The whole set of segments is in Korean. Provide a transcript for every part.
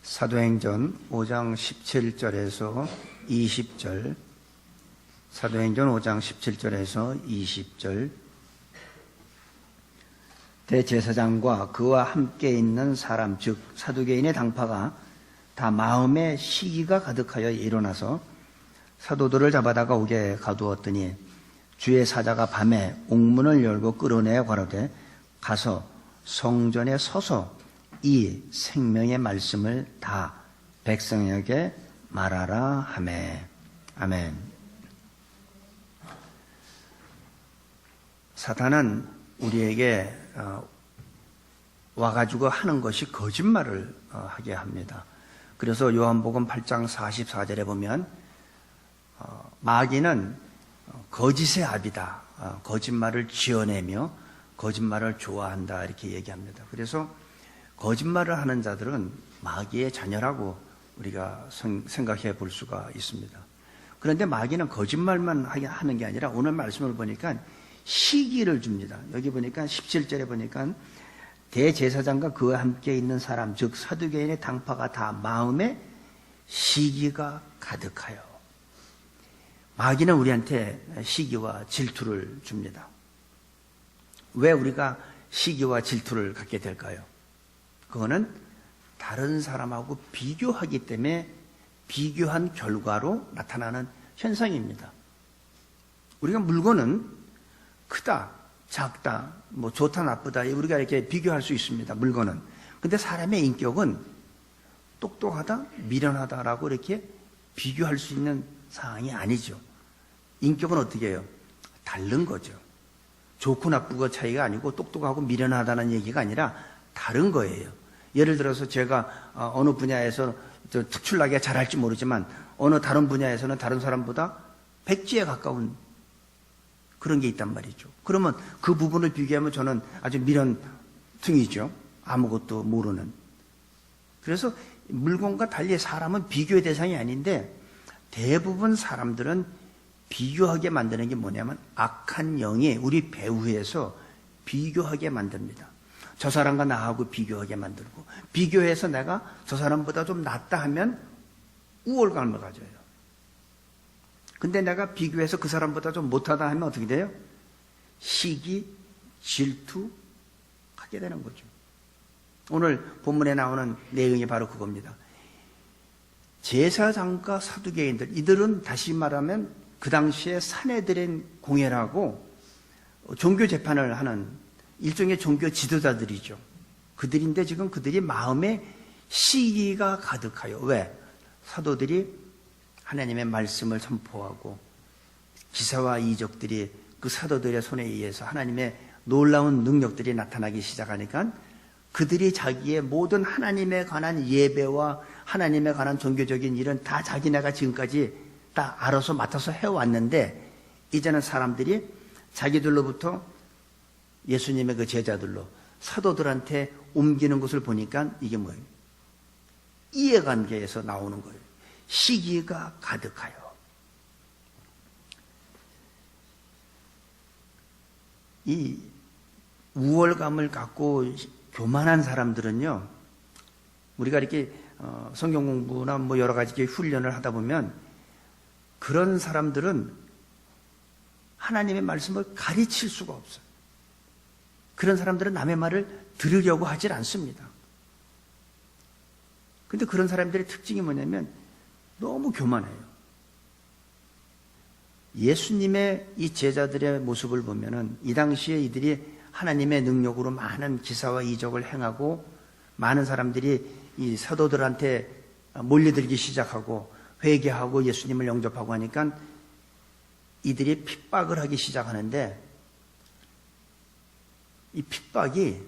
사도행전 5장 17절에서 20절, 사도행전 5장 17절에서 20절. 대제사장과 그와 함께 있는 사람, 즉 사두개인의 당파가 다 마음에 시기가 가득하여 일어나서 사도들을 잡아다가 옥에 가두었더니 주의 사자가 밤에 옥문을 열고 끌어내어 가로되 가서 성전에 서서 이 생명의 말씀을 다 백성에게 말하라 하매. 아멘. 사탄은 우리에게 와가지고 하는 것이 거짓말을 하게 합니다. 그래서 요한복음 8장 44절에 보면 마귀는 거짓의 아비다, 거짓말을 지어내며 거짓말을 좋아한다, 이렇게 얘기합니다. 그래서 거짓말을 하는 자들은 마귀의 자녀라고 우리가 생각해 볼 수가 있습니다. 그런데 마귀는 거짓말만 하는 게 아니라 오늘 말씀을 보니까 시기를 줍니다. 여기 보니까 17절에 보니까 대제사장과 그와 함께 있는 사람, 즉 사두개인의 당파가 다 마음에 시기가 가득하여. 마귀는 우리한테 시기와 질투를 줍니다. 왜 우리가 시기와 질투를 갖게 될까요? 그거는 다른 사람하고 비교하기 때문에 비교한 결과로 나타나는 현상입니다. 우리가 물건은 크다, 작다, 뭐 좋다, 나쁘다, 우리가 이렇게 비교할 수 있습니다. 물건은. 근데 사람의 인격은 똑똑하다, 미련하다라고 이렇게 비교할 수 있는 상황이 아니죠. 인격은 어떻게 해요? 다른 거죠. 좋고 나쁘고 차이가 아니고 똑똑하고 미련하다는 얘기가 아니라 다른 거예요. 예를 들어서 제가 어느 분야에서 특출나게 잘할지 모르지만 어느 다른 분야에서는 다른 사람보다 백지에 가까운 그런 게 있단 말이죠. 그러면 그 부분을 비교하면 저는 아주 미련퉁이죠. 아무것도 모르는. 그래서 물건과 달리 사람은 비교의 대상이 아닌데 대부분 사람들은 비교하게 만드는 게 뭐냐면 악한 영이 우리 배후에서 비교하게 만듭니다. 저 사람과 나하고 비교하게 만들고, 비교해서 내가 저 사람보다 좀 낫다 하면 우월감을 가져요. 근데 내가 비교해서 그 사람보다 좀 못하다 하면 어떻게 돼요? 시기, 질투 하게 되는 거죠. 오늘 본문에 나오는 내용이 바로 그겁니다. 제사장과 사두개인들, 이들은 다시 말하면 그 당시에 사내들인 공회라고 종교 재판을 하는 일종의 종교 지도자들이죠. 그들인데 지금 그들이 마음에 시기가 가득하여. 왜? 사도들이 하나님의 말씀을 선포하고 기사와 이적들이 그 사도들의 손에 의해서 하나님의 놀라운 능력들이 나타나기 시작하니까 그들이 자기의 모든 하나님에 관한 예배와 하나님에 관한 종교적인 일은 다 자기네가 지금까지 다 알아서 맡아서 해왔는데 이제는 사람들이 자기들로부터 예수님의 그 제자들로 사도들한테 옮기는 것을 보니까 이게 뭐예요? 이해관계에서 나오는 거예요. 시기가 가득하여. 이 우월감을 갖고 교만한 사람들은요, 우리가 이렇게 성경 공부나 뭐 여러 가지 훈련을 하다 보면 그런 사람들은 하나님의 말씀을 가르칠 수가 없어요. 그런 사람들은 남의 말을 들으려고 하질 않습니다. 근데 그런 사람들의 특징이 뭐냐면 너무 교만해요. 예수님의 이 제자들의 모습을 보면은 이 당시에 이들이 하나님의 능력으로 많은 기사와 이적을 행하고 많은 사람들이 이 사도들한테 몰려들기 시작하고 회개하고 예수님을 영접하고 하니까 이들이 핍박을 하기 시작하는데 이 핍박이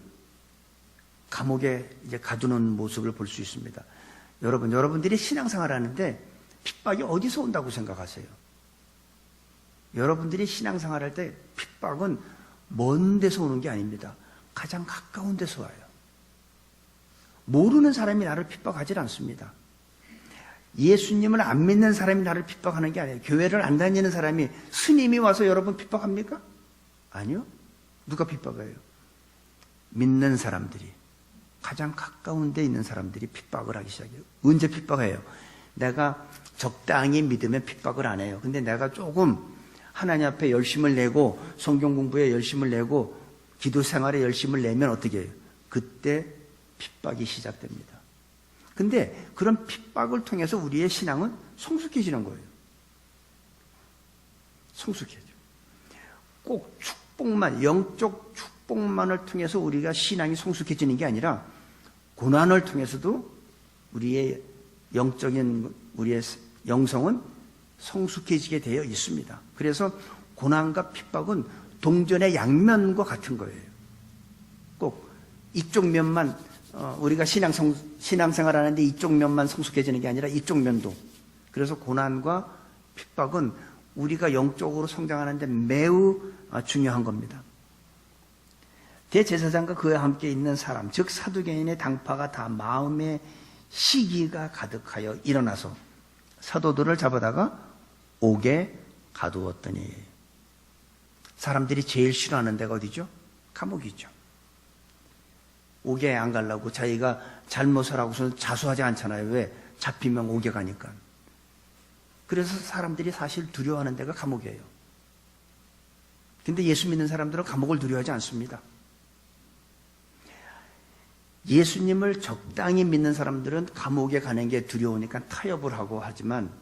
감옥에 이제 가두는 모습을 볼 수 있습니다. 여러분들이 신앙생활 하는데 핍박이 어디서 온다고 생각하세요? 여러분들이 신앙생활 할 때 핍박은 먼 데서 오는 게 아닙니다. 가장 가까운 데서 와요. 모르는 사람이 나를 핍박하지 않습니다. 예수님을 안 믿는 사람이 나를 핍박하는 게 아니에요. 교회를 안 다니는 사람이 스님이 와서 여러분 핍박합니까? 아니요. 누가 핍박해요? 믿는 사람들이. 가장 가까운 데 있는 사람들이 핍박을 하기 시작해요. 언제 핍박해요? 내가 적당히 믿으면 핍박을 안 해요. 근데 내가 조금 하나님 앞에 열심을 내고 성경 공부에 열심을 내고 기도 생활에 열심을 내면 어떻게 해요? 그때 핍박이 시작됩니다. 근데 그런 핍박을 통해서 우리의 신앙은 성숙해지는 거예요. 성숙해져. 꼭 축복만, 영적 축복만을 통해서 우리가 신앙이 성숙해지는 게 아니라 고난을 통해서도 우리의 영적인 우리의 영성은 성숙해지게 되어 있습니다. 그래서 고난과 핍박은 동전의 양면과 같은 거예요. 꼭 이쪽 면만 우리가 신앙생활 하는데 이쪽 면만 성숙해지는 게 아니라 이쪽 면도. 그래서 고난과 핍박은 우리가 영적으로 성장하는데 매우 중요한 겁니다. 대제사장과 그와 함께 있는 사람, 즉 사두개인의 당파가 다 마음에 시기가 가득하여 일어나서 사도들을 잡아다가 옥에 가두었더니. 사람들이 제일 싫어하는 데가 어디죠? 감옥이죠. 옥에 안 가려고 자기가 잘못을 하고서 자수하지 않잖아요. 왜? 잡히면 옥에 가니까. 그래서 사람들이 사실 두려워하는 데가 감옥이에요. 근데 예수 믿는 사람들은 감옥을 두려워하지 않습니다. 예수님을 적당히 믿는 사람들은 감옥에 가는 게 두려우니까 타협을 하고 하지만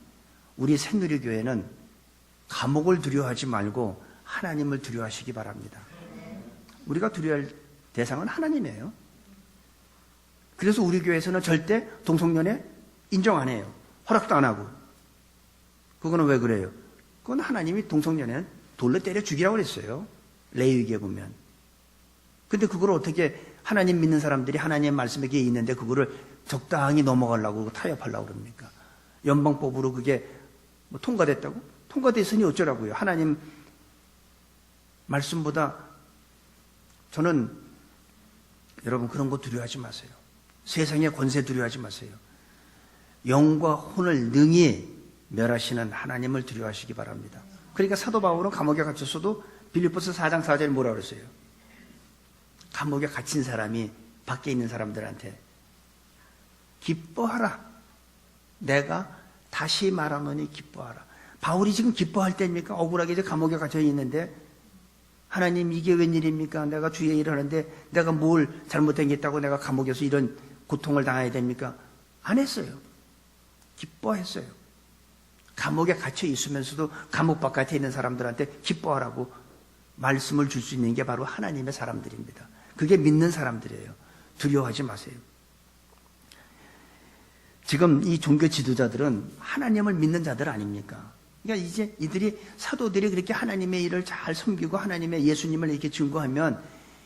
우리 새누리교회는 감옥을 두려워하지 말고 하나님을 두려워하시기 바랍니다. 우리가 두려워할 대상은 하나님이에요. 그래서 우리 교회에서는 절대 동성연애 인정 안 해요. 허락도 안 하고. 그거는 왜 그래요? 그건 하나님이 동성연애는 돌로 때려 죽이라고 그랬어요. 레위기에 보면. 근데 그걸 어떻게 하나님 믿는 사람들이 하나님의 말씀에 있는데 그거를 적당히 넘어가려고 그러고 타협하려고 그럽니까? 연방법으로 그게 뭐 통과됐다고? 통과됐으니 어쩌라고요? 하나님 말씀보다 저는 여러분 그런 거 두려워하지 마세요. 세상의 권세 두려워하지 마세요. 영과 혼을 능히 멸하시는 하나님을 두려워하시기 바랍니다. 그러니까 사도 바울은 감옥에 갇혔어도 빌립보서 4장 4절에 뭐라 그랬어요? 감옥에 갇힌 사람이 밖에 있는 사람들한테 기뻐하라. 내가 다시 말하노니 기뻐하라. 바울이 지금 기뻐할 때입니까? 억울하게 이제 감옥에 갇혀 있는데 하나님 이게 웬일입니까? 내가 주의 일을 하는데 내가 뭘 잘못된 게 있다고 내가 감옥에서 이런 고통을 당해야 됩니까? 안 했어요. 기뻐했어요. 감옥에 갇혀 있으면서도 감옥 바깥에 있는 사람들한테 기뻐하라고 말씀을 줄 수 있는 게 바로 하나님의 사람들입니다. 그게 믿는 사람들이에요. 두려워하지 마세요. 지금 이 종교 지도자들은 하나님을 믿는 자들 아닙니까? 그러니까 이제 이들이 사도들이 그렇게 하나님의 일을 잘 섬기고 하나님의 예수님을 이렇게 증거하면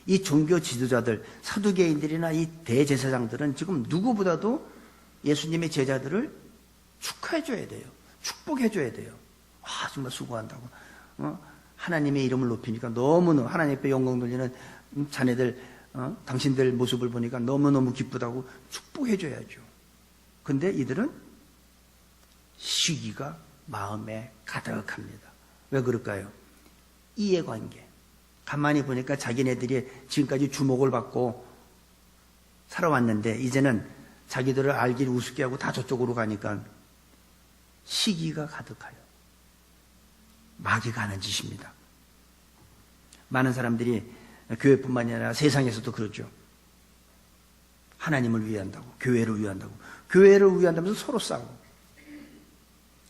이 종교 지도자들, 사두개인들이나 이 대제사장들은 지금 누구보다도 예수님의 제자들을 축하해줘야 돼요. 축복해줘야 돼요. 아, 정말 수고한다고. 하나님의 이름을 높이니까 너무너무 하나님 앞에 영광 돌리는 자네들, 당신들 모습을 보니까 너무너무 기쁘다고 축복해줘야죠. 근데 이들은 시기가 마음에 가득합니다. 왜 그럴까요? 이해관계. 가만히 보니까 자기네들이 지금까지 주목을 받고 살아왔는데 이제는 자기들을 알기를 우습게 하고 다 저쪽으로 가니까 시기가 가득하여. 마귀가 하는 짓입니다. 많은 사람들이 교회뿐만 아니라 세상에서도 그렇죠. 하나님을 위한다고, 교회를 위한다고, 교회를 위한다면서 서로 싸우고,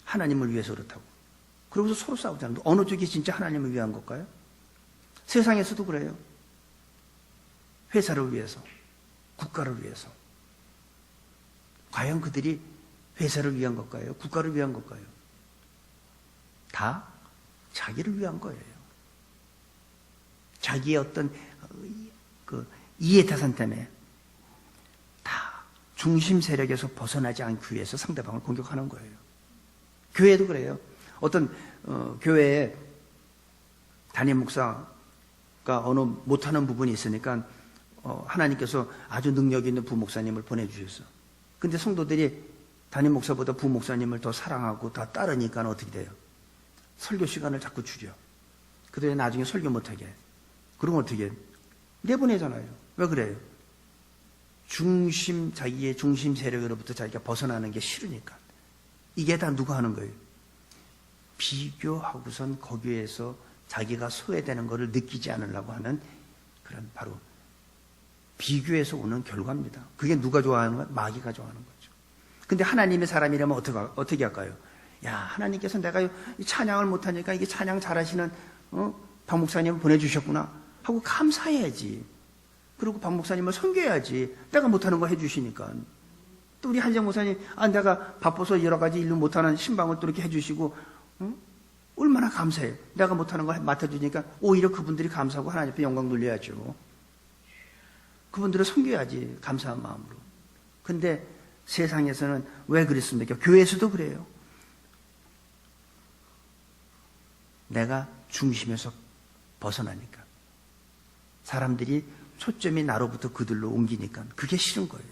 하나님을 위해서 그렇다고. 그러고서 서로 싸우잖아요. 어느 쪽이 진짜 하나님을 위한 걸까요? 세상에서도 그래요. 회사를 위해서, 국가를 위해서. 과연 그들이 회사를 위한 걸까요? 국가를 위한 걸까요? 다 자기를 위한 거예요. 자기의 어떤 그 이해타산 때문에 다 중심 세력에서 벗어나지 않기 위해서 상대방을 공격하는 거예요. 교회도 그래요. 어떤 교회에 담임 목사가 어느 못하는 부분이 있으니까 하나님께서 아주 능력 있는 부목사님을 보내주셨어. 근데 성도들이 담임 목사보다 부목사님을 더 사랑하고 더 따르니까 어떻게 돼요? 설교 시간을 자꾸 줄여. 그들이 나중에 설교 못하게 해. 그러면 어떻게 해? 내보내잖아요. 왜 그래요? 자기의 중심 세력으로부터 자기가 벗어나는 게 싫으니까. 이게 다 누가 하는 거예요? 비교하고선 거기에서 자기가 소외되는 것을 느끼지 않으려고 하는 그런 바로 비교에서 오는 결과입니다. 그게 누가 좋아하는 거야? 마귀가 좋아하는 거죠. 근데 하나님의 사람이라면 어떻게 할까요? 야, 하나님께서 내가 찬양을 못하니까 이게 찬양 잘하시는 박 목사님을 보내주셨구나 하고 감사해야지. 그리고 박 목사님을 섬겨야지. 내가 못하는 거 해주시니까. 또 우리 한정 목사님, 내가 바빠서 여러 가지 일을 못하는 신방을 또 이렇게 해주시고, 얼마나 감사해요. 내가 못하는 거 맡아주니까 오히려 그분들이 감사하고 하나님 앞에 영광 돌려야죠. 그분들을 섬겨야지, 감사한 마음으로. 근데 세상에서는 왜 그랬습니까? 교회에서도 그래요. 내가 중심에서 벗어나니까. 사람들이 초점이 나로부터 그들로 옮기니까 그게 싫은 거예요.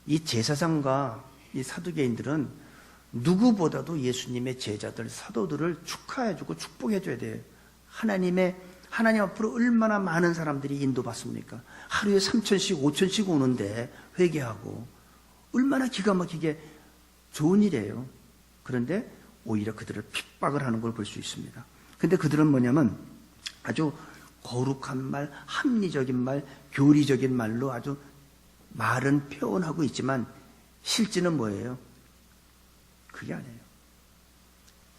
이 제사장과 이 사두개인들은 누구보다도 예수님의 제자들, 사도들을 축하해주고 축복해줘야 돼요. 하나님 앞으로 얼마나 많은 사람들이 인도받습니까? 하루에 3,000씩, 5,000씩 오는데 회개하고 얼마나 기가 막히게 좋은 일이에요. 그런데 오히려 그들을 핍박을 하는 걸 볼 수 있습니다. 근데 그들은 뭐냐면 아주 거룩한 말, 합리적인 말, 교리적인 말로 아주 말은 표현하고 있지만 실제는 뭐예요? 그게 아니에요.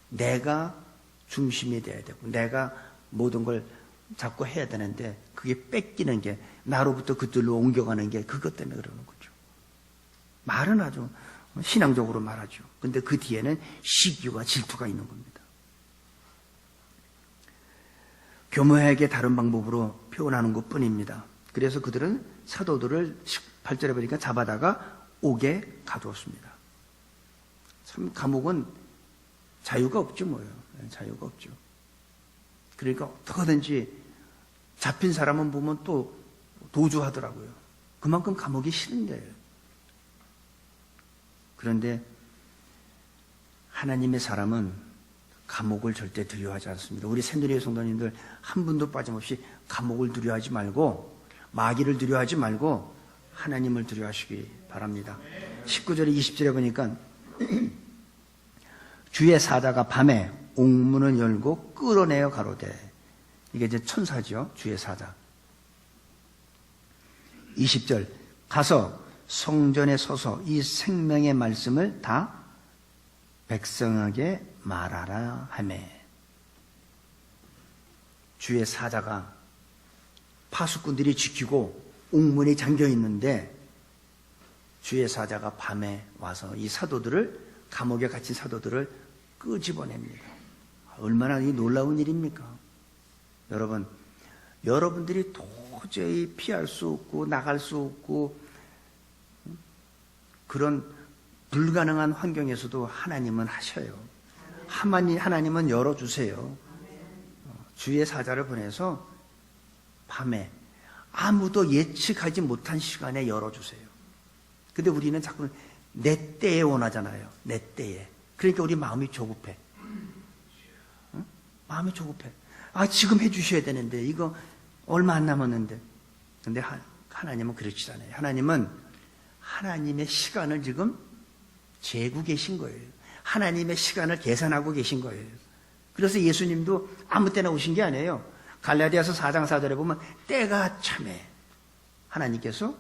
내가 중심이 돼야 되고 내가 모든 걸 자꾸 해야 되는데 그게 뺏기는 게 나로부터 그들로 옮겨가는 게 그것 때문에 그러는 거죠. 말은 아주 신앙적으로 말하죠. 근데 그 뒤에는 시기와 질투가 있는 겁니다. 교묘하게 다른 방법으로 표현하는 것 뿐입니다. 그래서 그들은 사도들을 8절에 보니까 잡아다가 옥에 가두었습니다. 참 감옥은 자유가 없죠, 뭐예요. 자유가 없죠. 그러니까 어떻게든지 잡힌 사람은 보면 또 도주하더라고요. 그만큼 감옥이 싫은데. 그런데 하나님의 사람은 감옥을 절대 두려워하지 않습니다. 우리 새누리의 성도님들 한 분도 빠짐없이 감옥을 두려워하지 말고 마귀를 두려워하지 말고 하나님을 두려워하시기 바랍니다. 19절에 20절에 보니까 주의 사자가 밤에 옥문을 열고 끌어내어 가로되, 이게 이제 천사죠. 주의 사자. 20절 가서 성전에 서서 이 생명의 말씀을 다 백성에게 말하라 하매. 주의 사자가 파수꾼들이 지키고 옥문이 잠겨 있는데 주의 사자가 밤에 와서 이 사도들을, 감옥에 갇힌 사도들을 끄집어냅니다. 얼마나 이 놀라운 일입니까? 여러분, 여러분들이 도저히 피할 수 없고 나갈 수 없고 그런 불가능한 환경에서도 하나님은 하셔요. 하나님은 열어주세요. 주의 사자를 보내서 밤에 아무도 예측하지 못한 시간에 열어주세요. 근데 우리는 자꾸 내 때에 원하잖아요. 내 때에. 그러니까 우리 마음이 조급해. 응? 마음이 조급해. 지금 해주셔야 되는데 이거 얼마 안 남았는데. 근데 하나님은 그렇지 않아요. 하나님은 하나님의 시간을 지금 재고 계신 거예요. 하나님의 시간을 계산하고 계신 거예요. 그래서 예수님도 아무 때나 오신 게 아니에요. 갈라디아서 4장 4절에 보면 때가 참해. 하나님께서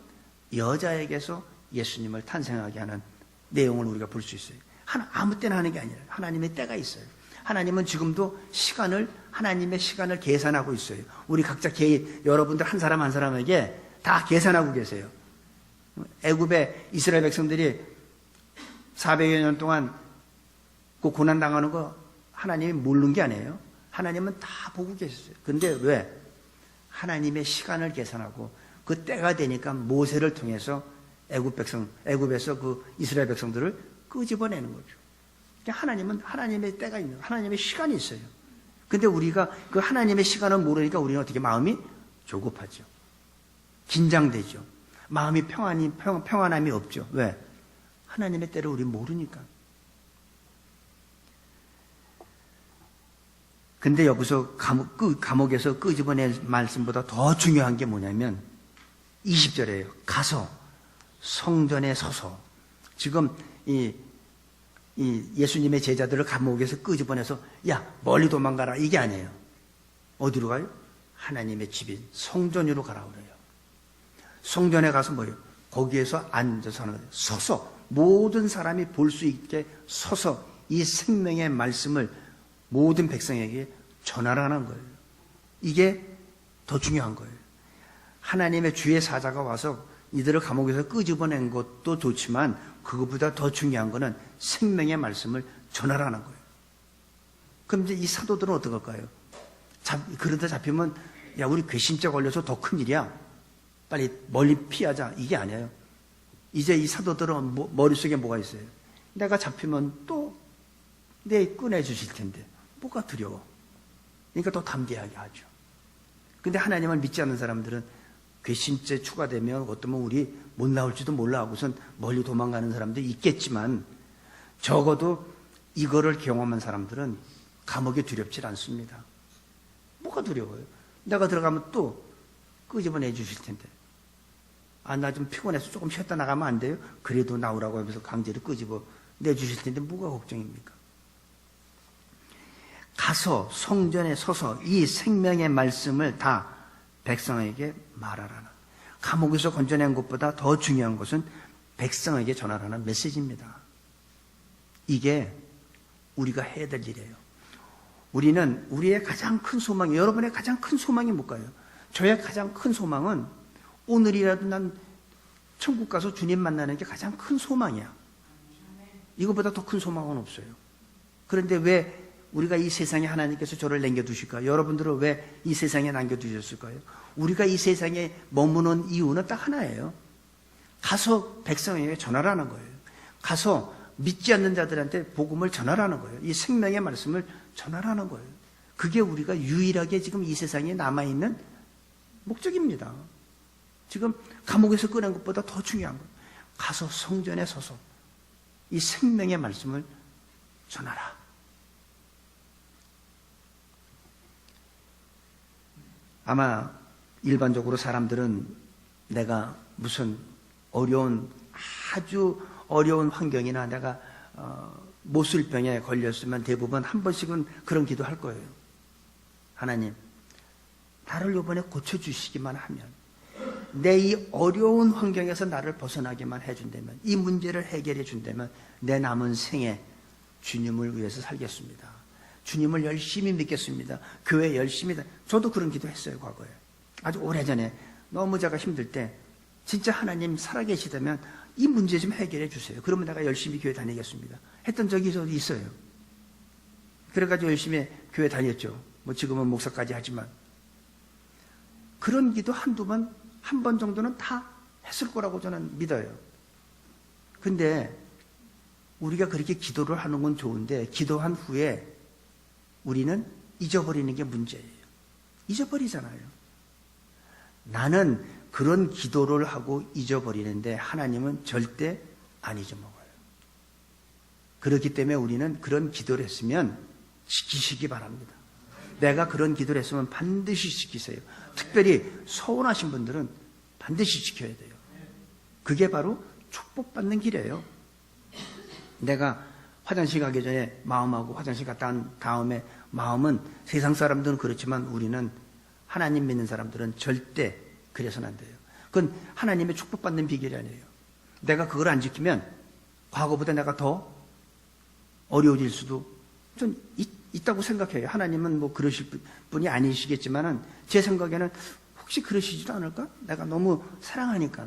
여자에게서 예수님을 탄생하게 하는 내용을 우리가 볼 수 있어요. 아무 때나 하는 게 아니라 하나님의 때가 있어요. 하나님은 지금도 하나님의 시간을 계산하고 있어요. 우리 각자 여러분들 한 사람 한 사람에게 다 계산하고 계세요. 애굽의 이스라엘 백성들이 400여 년 동안 그 고난당하는 거 하나님이 모르는 게 아니에요. 하나님은 다 보고 계셨어요. 근데 왜? 하나님의 시간을 계산하고 그 때가 되니까 모세를 통해서 애굽에서 그 이스라엘 백성들을 끄집어내는 거죠. 하나님은 하나님의 때가 있는, 하나님의 시간이 있어요. 근데 우리가 그 하나님의 시간을 모르니까 우리는 어떻게 마음이 조급하죠. 긴장되죠. 마음이 평안함이 없죠. 왜? 하나님의 때를 우리 모르니까. 근데 여기서 감옥에서 끄집어낼 말씀보다 더 중요한 게 뭐냐면 20절에요. 가서 성전에 서서. 지금 이 예수님의 제자들을 감옥에서 끄집어내서 야 멀리 도망가라 이게 아니에요. 어디로 가요? 하나님의 집인 성전으로 가라 그래요. 성전에 가서 뭐예요? 거기에서 앉아서 하는 거예요. 서서 모든 사람이 볼 수 있게 서서 이 생명의 말씀을 모든 백성에게 전하라는 거예요. 이게 더 중요한 거예요. 하나님의 주의 사자가 와서 이들을 감옥에서 끄집어낸 것도 좋지만 그것보다 더 중요한 거는 생명의 말씀을 전하라는 거예요. 그럼 이제 이 사도들은 어떡할까요? 그러다 잡히면 야 우리 괘씸죄 걸려서 더 큰일이야. 빨리 멀리 피하자. 이게 아니에요. 이제 이 사도들은 머릿속에 뭐가 있어요? 내가 잡히면 또 내 꺼내주실 텐데 뭐가 두려워. 그러니까 더 담대하게 하죠. 근데 하나님을 믿지 않는 사람들은 괘씸죄 추가되면 어쩌면 우리 못 나올지도 몰라 하고선 멀리 도망가는 사람도 있겠지만 적어도 이거를 경험한 사람들은 감옥이 두렵지 않습니다. 뭐가 두려워요? 내가 들어가면 또 끄집어내 주실 텐데. 아, 나 좀 피곤해서 조금 쉬었다 나가면 안 돼요? 그래도 나오라고 하면서 강제로 끄집어내 주실 텐데 뭐가 걱정입니까? 가서 성전에 서서 이 생명의 말씀을 다 백성에게 말하라는, 감옥에서 건져낸 것보다 더 중요한 것은 백성에게 전하라는 메시지입니다. 이게 우리가 해야 될 일이에요. 우리는 우리의 가장 큰 소망이, 여러분의 가장 큰 소망이 뭘까요? 저의 가장 큰 소망은 오늘이라도 난 천국 가서 주님 만나는 게 가장 큰 소망이야. 이거보다 더 큰 소망은 없어요. 그런데 왜 우리가 이 세상에 하나님께서 저를 남겨두실까요? 여러분들은 왜 이 세상에 남겨두셨을까요? 우리가 이 세상에 머무는 이유는 딱 하나예요. 가서 백성에게 전하라는 거예요. 가서 믿지 않는 자들한테 복음을 전하라는 거예요. 이 생명의 말씀을 전하라는 거예요. 그게 우리가 유일하게 지금 이 세상에 남아있는 목적입니다. 지금 감옥에서 꺼낸 것보다 더 중요한 거예요. 가서 성전에 서서 이 생명의 말씀을 전하라. 아마 일반적으로 사람들은 내가 무슨 아주 어려운 환경이나 내가 모슬병에 걸렸으면 대부분 한 번씩은 그런 기도할 거예요. 하나님, 나를 이번에 고쳐주시기만 하면, 내 이 어려운 환경에서 나를 벗어나게만 해준다면, 이 문제를 해결해 준다면 내 남은 생에 주님을 위해서 살겠습니다. 주님을 열심히 믿겠습니다. 교회 열심히. 저도 그런 기도했어요, 과거에. 아주 오래전에 너무 제가 힘들 때 진짜 하나님 살아계시다면 이 문제 좀 해결해 주세요. 그러면 내가 열심히 교회 다니겠습니다. 했던 적이 있어요. 그래가지고 열심히 교회 다녔죠. 뭐 지금은 목사까지 하지만. 그런 기도 한 번 정도는 다 했을 거라고 저는 믿어요. 근데 우리가 그렇게 기도를 하는 건 좋은데 기도한 후에 우리는 잊어버리는 게 문제예요. 잊어버리잖아요. 나는 그런 기도를 하고 잊어버리는데 하나님은 절대 안 잊어먹어요. 그렇기 때문에 우리는 그런 기도를 했으면 지키시기 바랍니다. 내가 그런 기도를 했으면 반드시 지키세요. 특별히 서운하신 분들은 반드시 지켜야 돼요. 그게 바로 축복받는 길이에요. 내가 화장실 가기 전에 마음하고 화장실 갔다 온 다음에 마음은, 세상 사람들은 그렇지만 우리는 하나님 믿는 사람들은 절대 그래서는 안 돼요. 그건 하나님의 축복받는 비결이 아니에요. 내가 그걸 안 지키면 과거보다 내가 더 어려워질 수도 좀 있다고 생각해요. 하나님은 뭐 그러실 분이 아니시겠지만은 제 생각에는 혹시 그러시지도 않을까? 내가 너무 사랑하니까.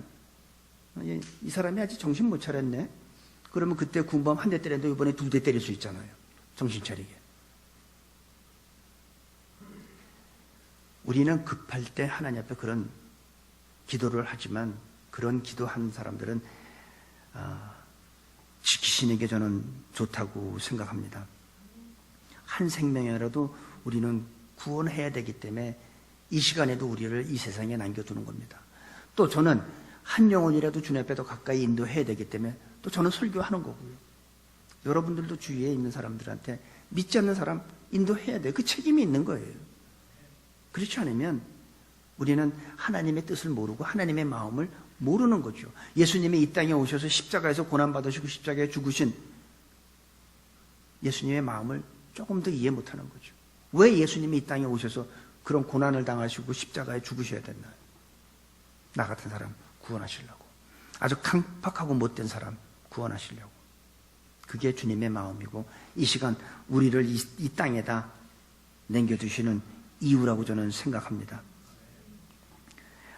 이 사람이 아직 정신 못 차렸네. 그러면 그때 군밤 한 대 때렸는데 이번에 2대 때릴 수 있잖아요. 정신 차리게. 우리는 급할 때 하나님 앞에 그런 기도를 하지만 그런 기도한 사람들은 지키시는 게 저는 좋다고 생각합니다. 한 생명이라도 우리는 구원해야 되기 때문에 이 시간에도 우리를 이 세상에 남겨두는 겁니다. 또 저는 한 영혼이라도 주님 앞에 더 가까이 인도해야 되기 때문에 또 저는 설교하는 거고요. 여러분들도 주위에 있는 사람들한테 믿지 않는 사람 인도해야 돼요. 그 책임이 있는 거예요. 그렇지 않으면 우리는 하나님의 뜻을 모르고 하나님의 마음을 모르는 거죠. 예수님이 이 땅에 오셔서 십자가에서 고난받으시고 십자가에 죽으신 예수님의 마음을 조금 더 이해 못하는 거죠. 왜 예수님이 이 땅에 오셔서 그런 고난을 당하시고 십자가에 죽으셔야 됐나요? 나 같은 사람 구원하시려고. 아주 강팍하고 못된 사람 구원하시려고. 그게 주님의 마음이고 이 시간 우리를 이 땅에다 남겨두시는 이유라고 저는 생각합니다.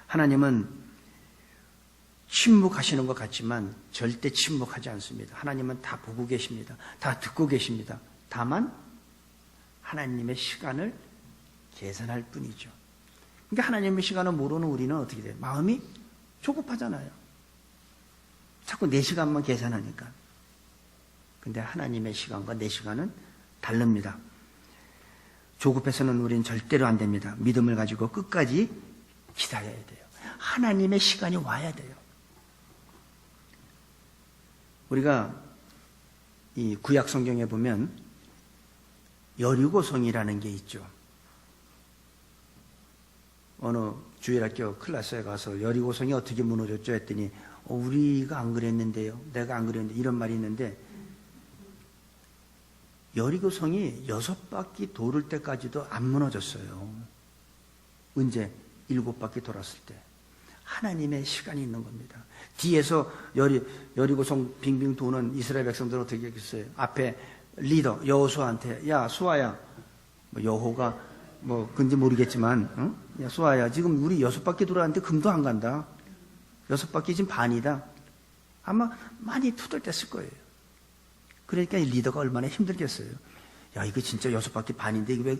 하나님은 침묵하시는 것 같지만 절대 침묵하지 않습니다. 하나님은 다 보고 계십니다. 다 듣고 계십니다. 다만 하나님의 시간을 계산할 뿐이죠. 그러니까 하나님의 시간을 모르는 우리는 어떻게 돼요? 마음이 조급하잖아요. 자꾸 내 시간만 계산하니까. 근데 하나님의 시간과 내 시간은 다릅니다. 조급해서는 우리는 절대로 안 됩니다. 믿음을 가지고 끝까지 기다려야 돼요. 하나님의 시간이 와야 돼요. 우리가 이 구약 성경에 보면 여리고성이라는 게 있죠. 어느 주일학교 클래스에 가서 여리고성이 어떻게 무너졌죠 했더니 우리가 안 그랬는데요. 내가 안 그랬는데 이런 말이 있는데 여리고성이 6바퀴 도를 때까지도 안 무너졌어요. 언제? 7바퀴 돌았을 때. 하나님의 시간이 있는 겁니다. 뒤에서 여리고성 빙빙 도는 이스라엘 백성들은 어떻게 했겠어요? 앞에 리더 여호수아한테 야 수아야, 여호가 그런지 모르겠지만 야 수아야 지금 우리 6바퀴 돌았는데 금도 안 간다. 6바퀴 지금 반이다. 아마 많이 투덜댔을 거예요. 그러니까 이 리더가 얼마나 힘들겠어요. 야 이거 진짜 6바퀴 반인데 이거 왜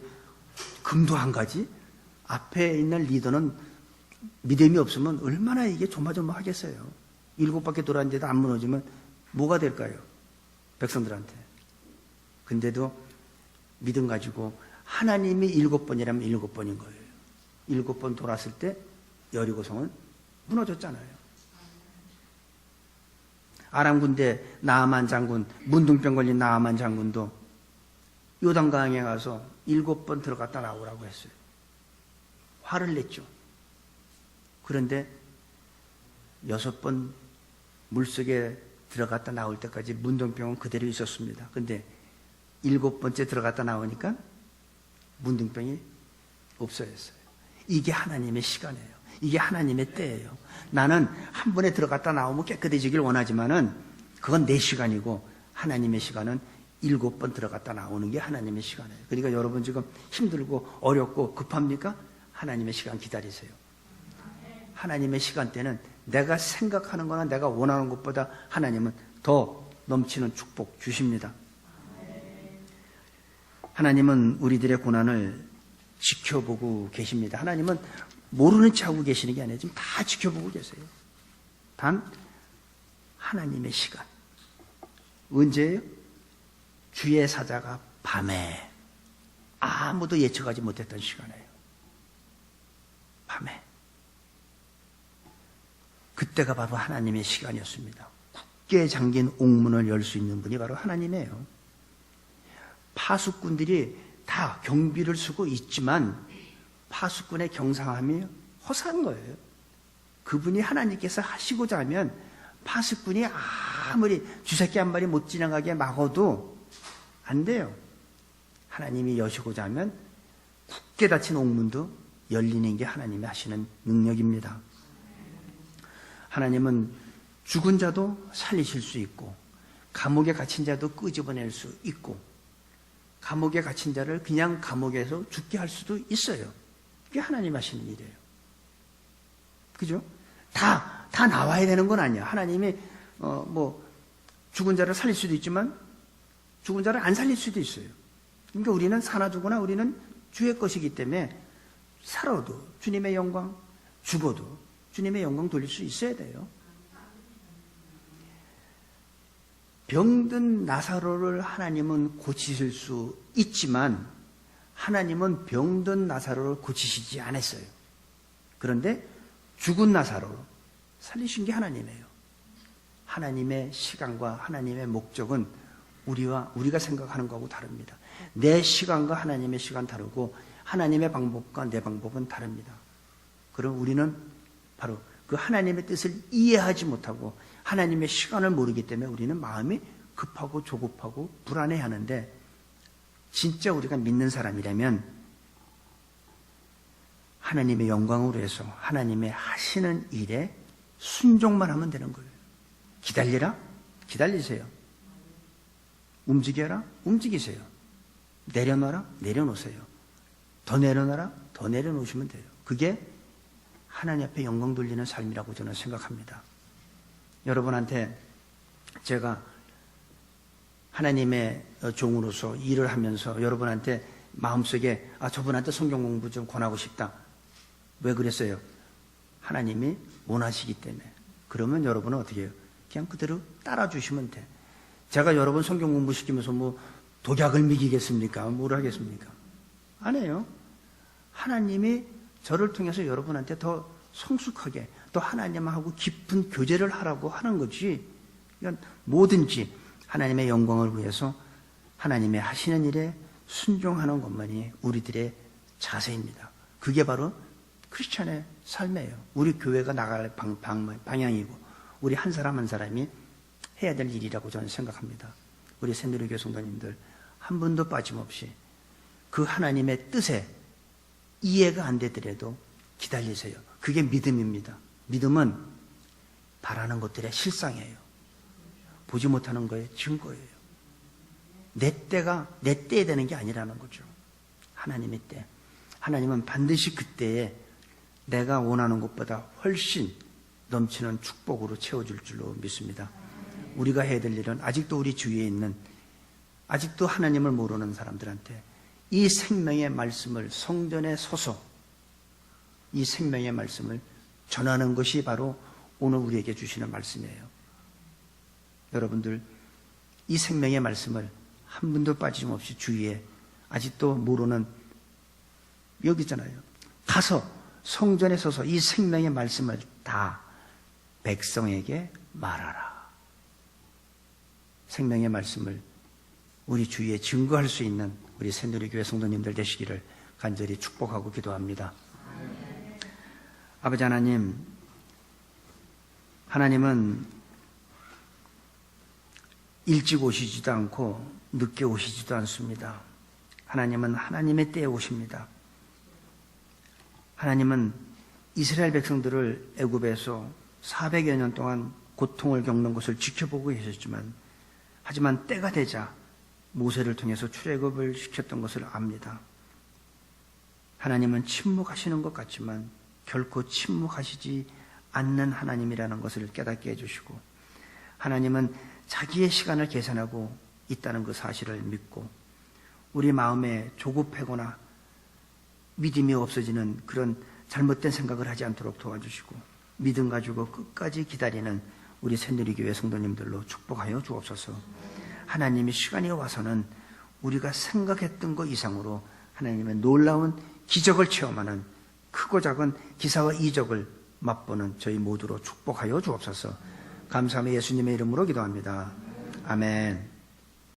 금도 안 가지? 앞에 있는 리더는 믿음이 없으면 얼마나 이게 조마조마하겠어요. 7바퀴 돌았는데도 안 무너지면 뭐가 될까요? 백성들한테. 근데도 믿음 가지고 하나님이 7번이라면 7번인 거예요. 7번 돌았을 때 여리고성은 무너졌잖아요. 아람 군대 나아만 장군, 문둥병 걸린 나아만 장군도 요단강에 가서 7번 들어갔다 나오라고 했어요. 화를 냈죠. 그런데 6번 물속에 들어갔다 나올 때까지 문둥병은 그대로 있었습니다. 근데 7번째 들어갔다 나오니까 문둥병이 없어졌어요. 이게 하나님의 시간이에요. 이게 하나님의 때예요. 나는 한 번에 들어갔다 나오면 깨끗해지길 원하지만은 그건 내 시간이고 하나님의 시간은 7번 들어갔다 나오는 게 하나님의 시간이에요. 그러니까 여러분 지금 힘들고 어렵고 급합니까? 하나님의 시간 기다리세요. 하나님의 시간대는 내가 생각하는 거나 내가 원하는 것보다 하나님은 더 넘치는 축복 주십니다. 하나님은 우리들의 고난을 지켜보고 계십니다. 하나님은 모르는 체 하고 계시는 게 아니라 지금 다 지켜보고 계세요. 단 하나님의 시간. 언제예요? 주의 사자가 밤에 아무도 예측하지 못했던 시간이에요. 밤에. 그때가 바로 하나님의 시간이었습니다. 굳게 잠긴 옥문을 열 수 있는 분이 바로 하나님이에요. 파수꾼들이 다 경비를 쓰고 있지만 파수꾼의 경상함이 허사한 거예요. 그분이 하나님께서 하시고자 하면 파수꾼이 아무리 쥐새끼 한 마리 못 지나가게 막아도 안 돼요. 하나님이 여시고자 하면 굳게 닫힌 옥문도 열리는 게 하나님이 하시는 능력입니다. 하나님은 죽은 자도 살리실 수 있고 감옥에 갇힌 자도 끄집어낼 수 있고 감옥에 갇힌 자를 그냥 감옥에서 죽게 할 수도 있어요. 그게 하나님 하시는 일이에요. 그죠? 다 나와야 되는 건 아니야. 하나님이 죽은 자를 살릴 수도 있지만 죽은 자를 안 살릴 수도 있어요. 그러니까 우리는 사나 죽으나 우리는 주의 것이기 때문에 살아도 주님의 영광, 죽어도 주님의 영광 돌릴 수 있어야 돼요. 병든 나사로를 하나님은 고치실 수 있지만 하나님은 병든 나사로를 고치시지 않았어요. 그런데 죽은 나사로를 살리신 게 하나님이에요. 하나님의 시간과 하나님의 목적은 우리가 생각하는 거하고 다릅니다. 내 시간과 하나님의 시간 다르고 하나님의 방법과 내 방법은 다릅니다. 그럼 우리는 바로 그 하나님의 뜻을 이해하지 못하고 하나님의 시간을 모르기 때문에 우리는 마음이 급하고 조급하고 불안해하는데, 진짜 우리가 믿는 사람이라면 하나님의 영광을 위해서 하나님의 하시는 일에 순종만 하면 되는 거예요. 기다리라? 기다리세요. 움직여라? 움직이세요. 내려놔라? 내려놓으세요. 더 내려놔라? 더 내려놓으시면 돼요. 그게 하나님 앞에 영광 돌리는 삶이라고 저는 생각합니다. 여러분한테 제가 하나님의 종으로서 일을 하면서 여러분한테 마음속에 저분한테 성경 공부 좀 권하고 싶다. 왜 그랬어요? 하나님이 원하시기 때문에. 그러면 여러분은 어떻게 해요? 그냥 그대로 따라주시면 돼. 제가 여러분 성경 공부 시키면서 뭐 독약을 먹이겠습니까? 뭘 하겠습니까? 안 해요. 하나님이 저를 통해서 여러분한테 더 성숙하게, 또 하나님하고 깊은 교제를 하라고 하는 거지. 그러니까 뭐든지 하나님의 영광을 위해서 하나님의 하시는 일에 순종하는 것만이 우리들의 자세입니다. 그게 바로 크리스찬의 삶이에요. 우리 교회가 나갈 방향이고 우리 한 사람 한 사람이 해야 될 일이라고 저는 생각합니다. 우리 새누리교회 성도님들 한 분도 빠짐없이 그 하나님의 뜻에 이해가 안 되더라도 기다리세요. 그게 믿음입니다. 믿음은 바라는 것들의 실상이에요. 보지 못하는 거의 증거예요. 내 때에 되는 게 아니라는 거죠. 하나님의 때. 하나님은 반드시 그때에 내가 원하는 것보다 훨씬 넘치는 축복으로 채워줄 줄로 믿습니다. 우리가 해야 될 일은 아직도 우리 주위에 있는, 아직도 하나님을 모르는 사람들한테 이 생명의 말씀을, 성전에 서서 이 생명의 말씀을 전하는 것이 바로 오늘 우리에게 주시는 말씀이에요. 여러분들 이 생명의 말씀을 한 분도 빠짐없이 주위에 아직도 모르는, 여기 있잖아요. 가서 성전에 서서 이 생명의 말씀을 다 백성에게 말하라. 생명의 말씀을 우리 주위에 증거할 수 있는 우리 새누리교회 성도님들 되시기를 간절히 축복하고 기도합니다. 아버지 하나님, 하나님은 일찍 오시지도 않고 늦게 오시지도 않습니다. 하나님은 하나님의 때에 오십니다. 하나님은 이스라엘 백성들을 애굽에서 400여 년 동안 고통을 겪는 것을 지켜보고 계셨지만, 하지만 때가 되자 모세를 통해서 출애굽을 시켰던 것을 압니다. 하나님은 침묵하시는 것 같지만 결코 침묵하시지 않는 하나님이라는 것을 깨닫게 해주시고, 하나님은 자기의 시간을 계산하고 있다는 그 사실을 믿고, 우리 마음에 조급하거나 믿음이 없어지는 그런 잘못된 생각을 하지 않도록 도와주시고, 믿음 가지고 끝까지 기다리는 우리 새누리교회 성도님들로 축복하여 주옵소서. 하나님의 시간이 와서는 우리가 생각했던 것 이상으로 하나님의 놀라운 기적을 체험하는, 크고 작은 기사와 이적을 맛보는 저희 모두로 축복하여 주옵소서. 감사하며 예수님의 이름으로 기도합니다. 아멘.